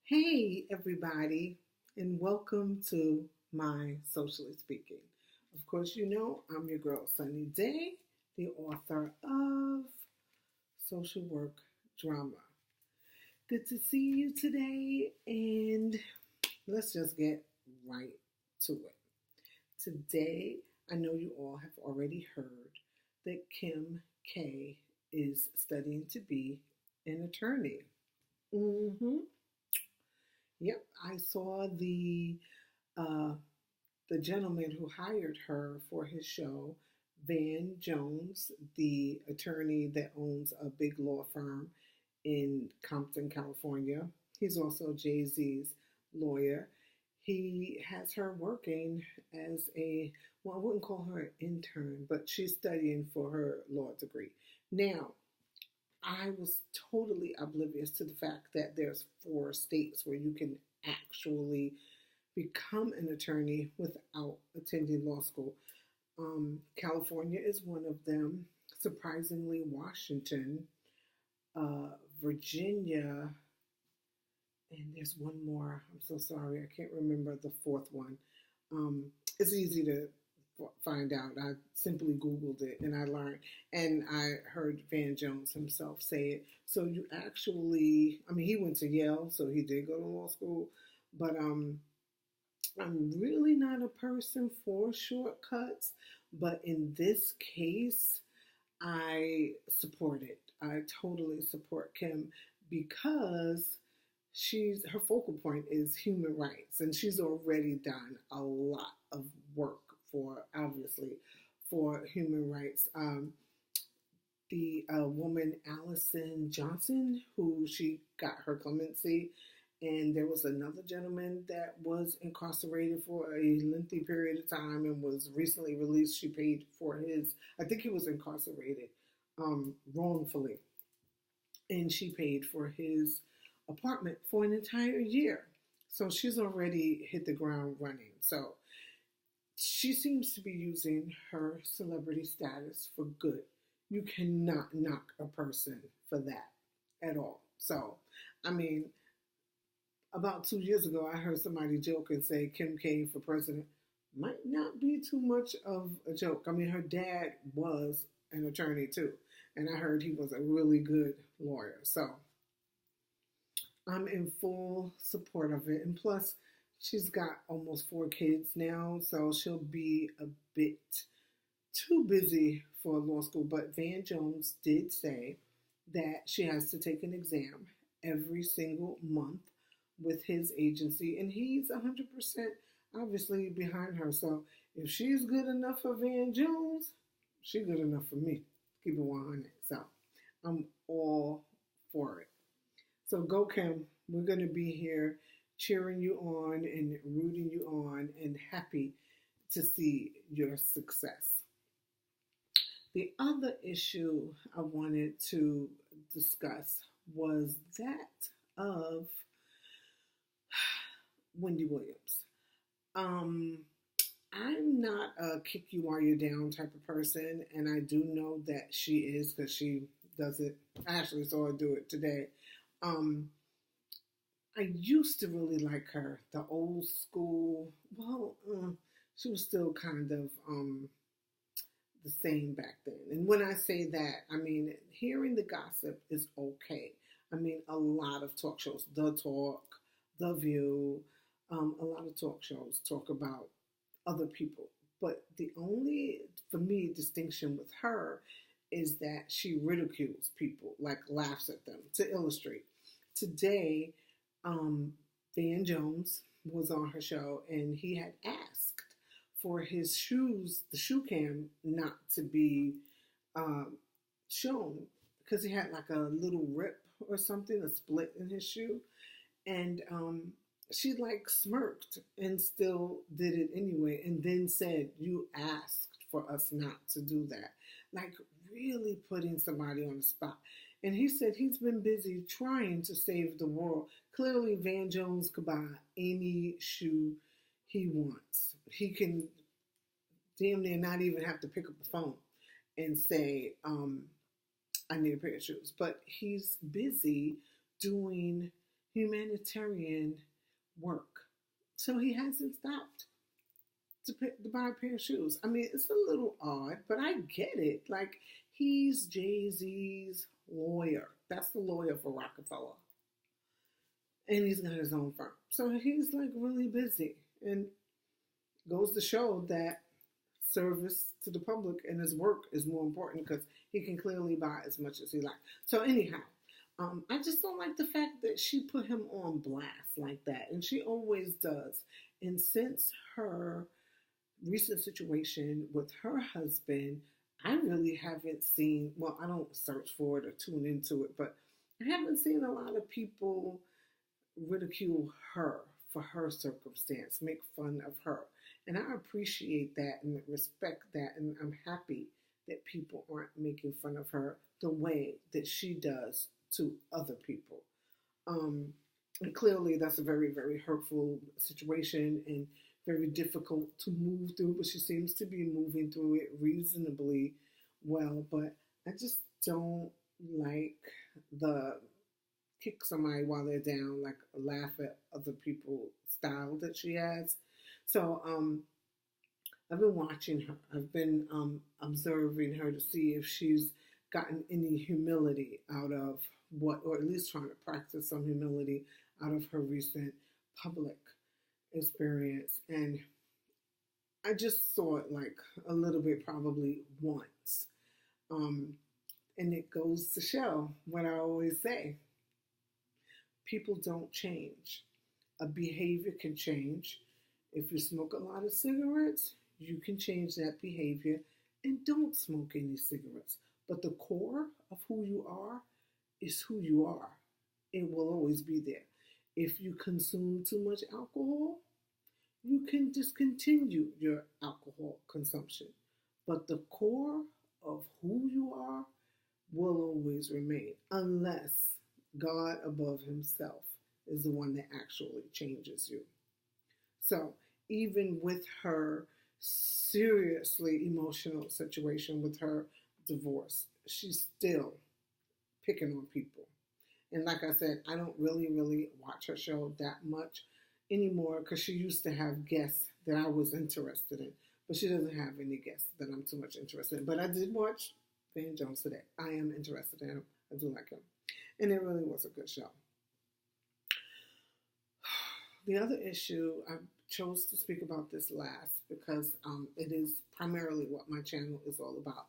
Hey, everybody, and welcome to my Socially Speaking. Of course, you know I'm your girl, Sunny Day, the author of Social Work Drama. Good to see you today, and let's just get right to it. Today, I know you all have already heard that Kim K is studying to be an attorney. Mm-hmm. Yep, I saw uh, the gentleman who hired her for his show, Van Jones, the attorney that owns a big law firm in Compton, California. He's also Jay Z's lawyer. He has her working as well, I wouldn't call her an intern, but she's studying for her law degree. Now, I was totally oblivious to the fact that there's 4 states where you can actually become an attorney without attending law school. California is one of them. Surprisingly, Washington, Virginia, and there's one more. I'm so sorry, I can't remember the fourth one. Um, it's easy to find out. I simply Googled it and I learned, and I heard Van Jones himself say it. So you actually, I mean, he went to Yale, so he did go to law school, but I'm really not a person for shortcuts, but in this case, I support it. I totally support Kim because her focal point is human rights, and she's already done a lot of work for obviously for human rights. The woman Allison Johnson, who she got her clemency, and there was another gentleman that was incarcerated for a lengthy period of time and was recently released. She paid for his, I think he was incarcerated wrongfully, and she paid for his apartment for an entire year. So she's already hit the ground running. So she seems to be using her celebrity status for good. You cannot knock a person for that at all. So, I mean, about 2 years ago, I heard somebody joke and say Kim K for president might not be too much of a joke. I mean, her dad was an attorney too, and I heard he was a really good lawyer. So, I'm in full support of it. And plus, she's got almost 4 kids now, so she'll be a bit too busy for law school. But Van Jones did say that she has to take an exam every single month with his agency, and he's 100% obviously behind her. So if she's good enough for Van Jones, she's good enough for me. Keep it 100. So I'm all for it. So go, Kim. We're going to be here cheering you on and rooting you on and happy to see your success. The other issue I wanted to discuss was that of Wwndy Williams. I'm not a kick you while you're down type of person, and I do know that she is because she does it. I actually saw her do it today. I used to really like her, the old school. Well, she was still kind of the same back then. And when I say that, I mean hearing the gossip is okay. I mean, a lot of talk shows, The Talk, The View, a lot of talk shows talk about other people. But the only, for me, distinction with her is that she ridicules people, like laughs at them. To illustrate, today, Van Jones was on her show, and he had asked for his shoes, the shoe cam, not to be shown because he had like a little rip or something, a split in his shoe, and she like smirked and still did it anyway, and then said, "You asked for us not to do that," like really putting somebody on the spot. And he said he's been busy trying to save the world. Clearly, Van Jones could buy any shoe he wants. He can damn near not even have to pick up the phone and say, I need a pair of shoes. But he's busy doing humanitarian work. So he hasn't stopped to buy a pair of shoes. I mean, it's a little odd, but I get it. Like, he's Jay-Z's lawyer. That's the lawyer for Rockefeller. And he's got his own firm. So he's like really busy. And goes to show that service to the public and his work is more important because he can clearly buy as much as he likes. So anyhow, I just don't like the fact that she put him on blast like that. And she always does. And since her recent situation with her husband, I really haven't seen, well, I don't search for it or tune into it, but I haven't seen a lot of people ridicule her for her circumstance, make fun of her. And I appreciate that and respect that, and I'm happy that people aren't making fun of her the way that she does to other people. And clearly that's a very, very hurtful situation and very difficult to move through, but she seems to be moving through it reasonably well. But I just don't like the kick somebody while they're down, like laugh at other people style that she has. So I've been watching her. I've been observing her to see if she's gotten any humility out of what, or at least trying to practice some humility out of her recent public experience. And I just saw it like a little bit probably once. And it goes to show what I always say. People don't change. A behavior can change. If you smoke a lot of cigarettes, you can change that behavior and don't smoke any cigarettes. But the core of who you are is who you are. It will always be there. If you consume too much alcohol, you can discontinue your alcohol consumption. But the core of who you are will always remain, unless God above himself is the one that actually changes you. So even with her seriously emotional situation with her divorce, she's still picking on people. And like I said, I don't really watch her show that much anymore because she used to have guests that I was interested in. But she doesn't have any guests that I'm too much interested in. But I did watch Van Jones today. I am interested in him. I do like him. And it really was a good show. The other issue, I chose to speak about this last because it is primarily what my channel is all about.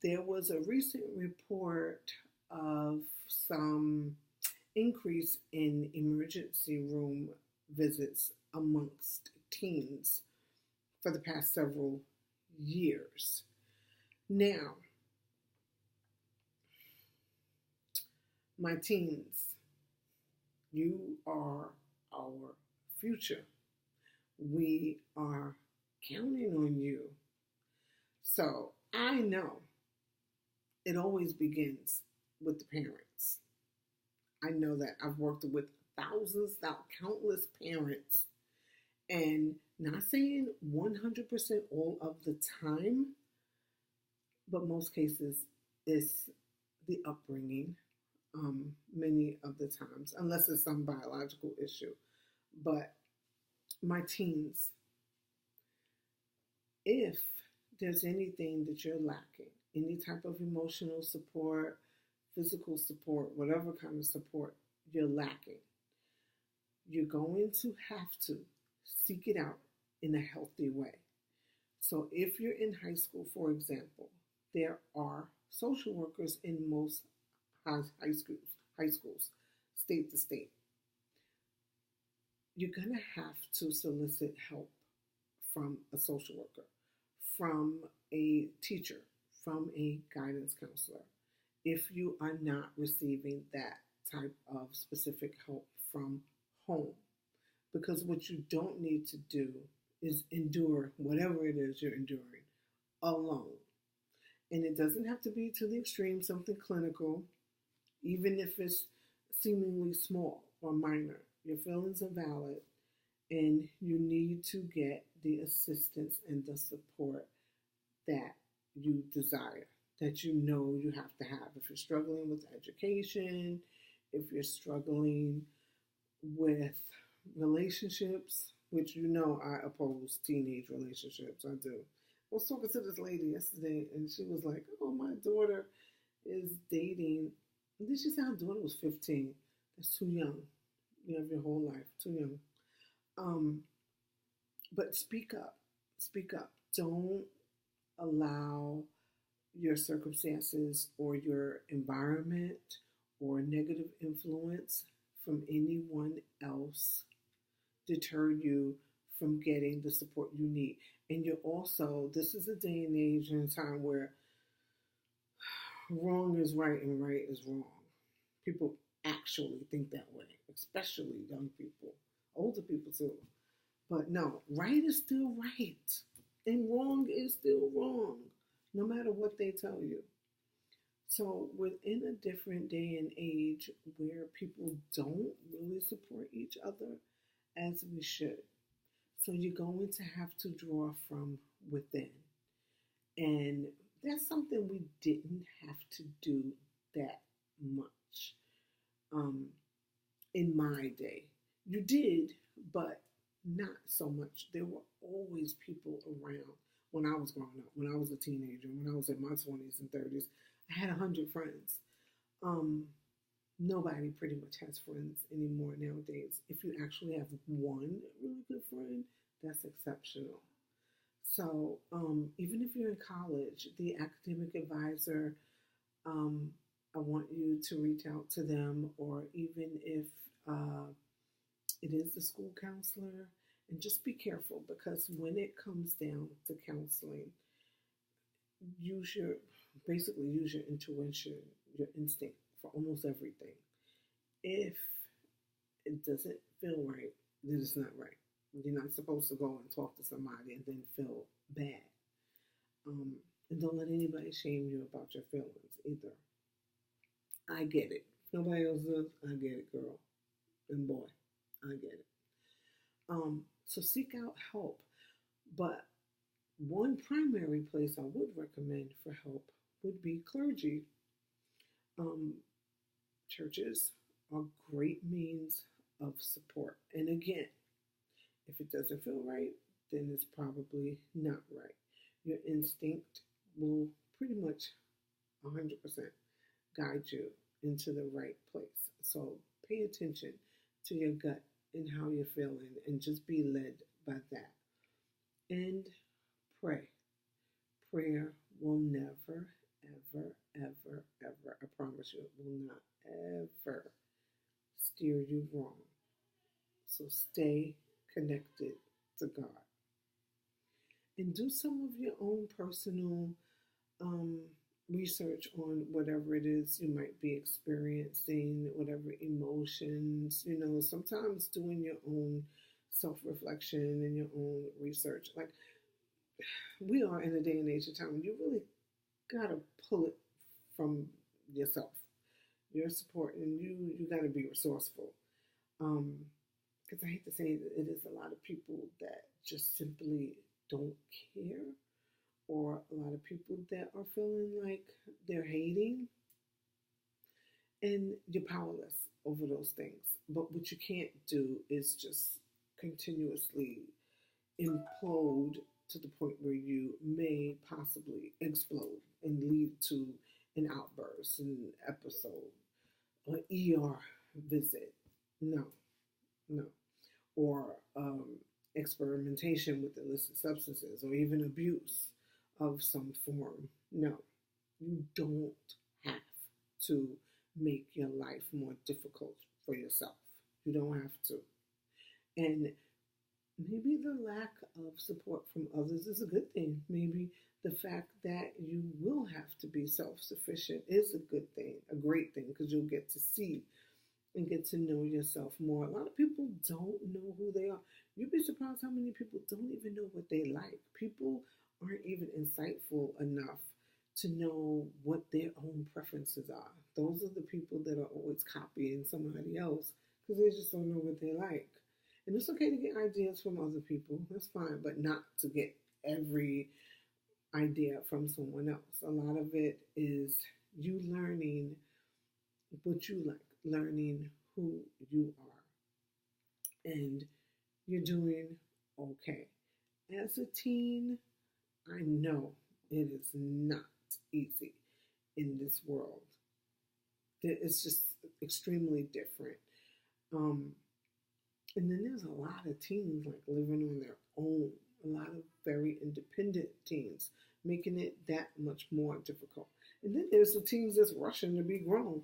There was a recent report of some increase in emergency room visits amongst teens for the past several years. Now, my teens, you are our future. We are counting on you. So I know it always begins with the parents. I know that I've worked with countless parents, and not saying 100% all of the time, but most cases it's the upbringing, many of the times, unless it's some biological issue. But my teens, if there's anything that you're lacking, any type of emotional support, physical support, whatever kind of support you're lacking, you're going to have to seek it out in a healthy way. So if you're in high school, for example, there are social workers in most high schools, state to state. You're going to have to solicit help from a social worker, from a teacher, from a guidance counselor, if you are not receiving that type of specific help from home. Because what you don't need to do is endure whatever it is you're enduring alone. And it doesn't have to be to the extreme, something clinical, even if it's seemingly small or minor. Your feelings are valid, and you need to get the assistance and the support that you desire, that you know you have to have. If you're struggling with education, if you're struggling with relationships, which I oppose teenage relationships. I do. I was talking to this lady yesterday, and she was like, "Oh, my daughter is dating." And then she said her daughter was 15. That's too young. You have your whole life. Too young. Um, but speak up. Speak up. Don't allow your circumstances or your environment or negative influence from anyone else deter you from getting the support you need. And you're also, this is a day and age and time where wrong is right and right is wrong. People actually think that way, especially young people, older people too. But no, right is still right, and wrong is still wrong, no matter what they tell you. So, within a different day and age where people don't really support each other as we should, so you're going to have to draw from within. And that's something we didn't have to do that much in my day. You did, but not so much. There were always people around when I was growing up, when I was a teenager, when I was in my 20s and 30s. I had 100 friends. Nobody pretty much has friends anymore nowadays. If you actually have one really good friend, that's exceptional. So even if you're in college, the academic advisor, I want you to reach out to them, or even if it is the school counselor, and just be careful, because when it comes down to counseling, use your use your intuition, your instinct for almost everything. If it doesn't feel right, then it's not right. You're not supposed to go and talk to somebody and then feel bad. And don't let anybody shame you about your feelings either. I get it. If nobody else does, I get it, girl and boy. I get it. So seek out help. But one primary place I would recommend for help would be clergy. Churches are great means of support. And again, if it doesn't feel right, then it's probably not right. Your instinct will pretty much 100% guide you into the right place. So pay attention to your gut and how you're feeling, and just be led by that. And pray. Prayer will never, ever, ever, ever, I promise you, it will not ever steer you wrong. So stay connected to God. And do some of your own personal research on whatever it is you might be experiencing, whatever emotions. Sometimes doing your own self-reflection and your own research. Like, we are in a day and age of time when you really gotta pull it from yourself. Your support, and you gotta be resourceful. Because I hate to say that it is a lot of people that just simply don't care, or a lot of people that are feeling like they're hating, and you're powerless over those things. But what you can't do is just continuously implode to the point where you may possibly explode and lead to an outburst, an episode, an ER visit. No, no. Or experimentation with illicit substances, or even abuse of some form. No, you don't have to make your life more difficult for yourself. You don't have to. And maybe the lack of support from others is a good thing. Maybe the fact that you will have to be self-sufficient is a good thing, a great thing, because you'll get to see and get to know yourself more. A lot of people don't know who they are. You'd be surprised how many people don't even know what they like. People aren't even insightful enough to know what their own preferences are. Those are the people that are always copying somebody else because they just don't know what they like. And it's okay to get ideas from other people. That's fine, but not to get every idea from someone else. A lot of it is you learning what you like, learning who you are, and you're doing okay. As a teen, I know it is not easy in this world. It's just extremely different. Um, and then there's a lot of teens like living on their own, a lot of very independent teens, making it that much more difficult. And then there's the teens that's rushing to be grown.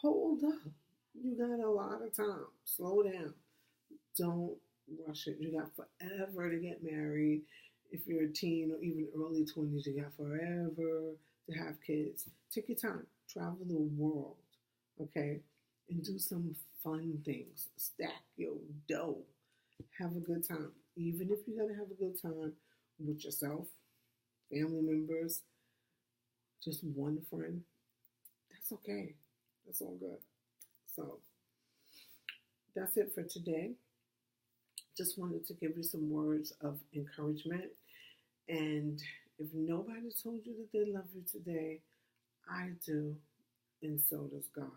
Hold up. You got a lot of time. Slow down. Don't rush it. You got forever to get married. If you're a teen or even early 20s, you got forever to have kids. Take your time. Travel the world, okay? And do some fun things. Stack your dough. Have a good time. Even if you got to have a good time with yourself, family members, just one friend, that's okay. That's all good. So that's it for today. Just wanted to give you some words of encouragement. And if nobody told you that they love you today, I do, and so does God.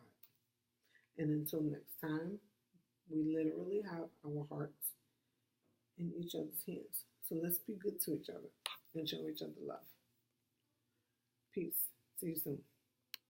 And until next time, we literally have our hearts in each other's hands. So let's be good to each other and show each other love. Peace. See you soon.